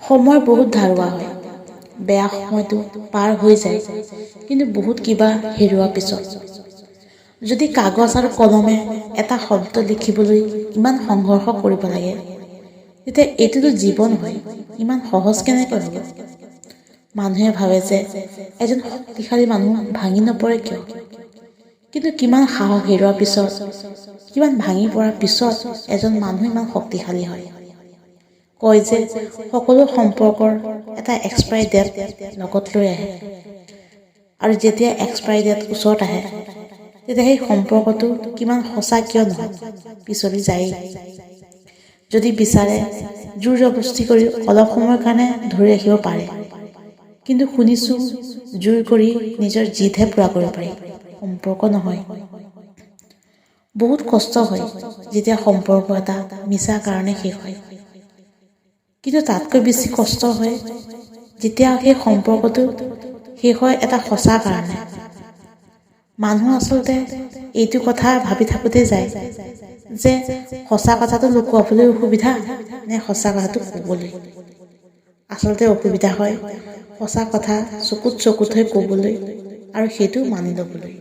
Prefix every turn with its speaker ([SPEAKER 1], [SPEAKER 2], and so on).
[SPEAKER 1] সময় বহুত ধাৰুৱা হয়। বেয়া সময়টো পাৰ হৈ যায়, কিন্তু বহুত কিবা হেৰুৱাৰ পিছত যদি কাগজ আৰু কলমে এটা শব্দ লিখিবলৈ ইমান সংঘৰ্ষ কৰিব লাগে, তেতিয়া এইটোতো জীৱন হয়, ইমান সহজ কেনেকৈ হ'ব? মানুহে ভাবে যে এজন শক্তিশালী মানুহ ভাঙি নপৰে কিয়, কিন্তু কিমান সাহস হেৰুৱাৰ পিছত, কিমান ভাঙি পৰাৰ পিছত এজন মানুহ ইমান শক্তিশালী হয়। কয় যে সকলো সম্পৰ্কৰ এটা এক্সপাইৰী ডেট লগত লৈ আহে, আৰু যেতিয়া এক্সপাইৰী ডেট ওচৰত আহে, তেতিয়া সেই সম্পৰ্কটো কিমান সঁচা কিয় নহয় পিছলি যায়েই। যদি বিচাৰে জোৰ জবৰদস্তি কৰি অলপ সময়ৰ কাৰণে ধৰি ৰাখিব পাৰে, কিন্তু শুনিছোঁ জোৰ কৰি নিজৰ জিদহে পূৰা কৰিব পাৰি, সম্পৰ্ক নহয়। বহুত কষ্ট হয় যেতিয়া সম্পৰ্ক এটা মিছা কাৰণে শেষ হয়, কিন্তু তাতকৈ বেছি কষ্ট হয় যেতিয়া সেই সম্পৰ্কটো শেষ হয় এটা সঁচা কাৰণে। মানুহ আচলতে এইটো কথা ভাবি থাকোঁতে যায় যে সঁচা কথাটো লুকুৱাবলৈ অসুবিধা নে সঁচা কথাটো ক'বলৈ। আচলতে অসুবিধা হয় সঁচা কথা চকুত চকুত হৈ ক'বলৈ আৰু সেইটো মানি ল'বলৈ।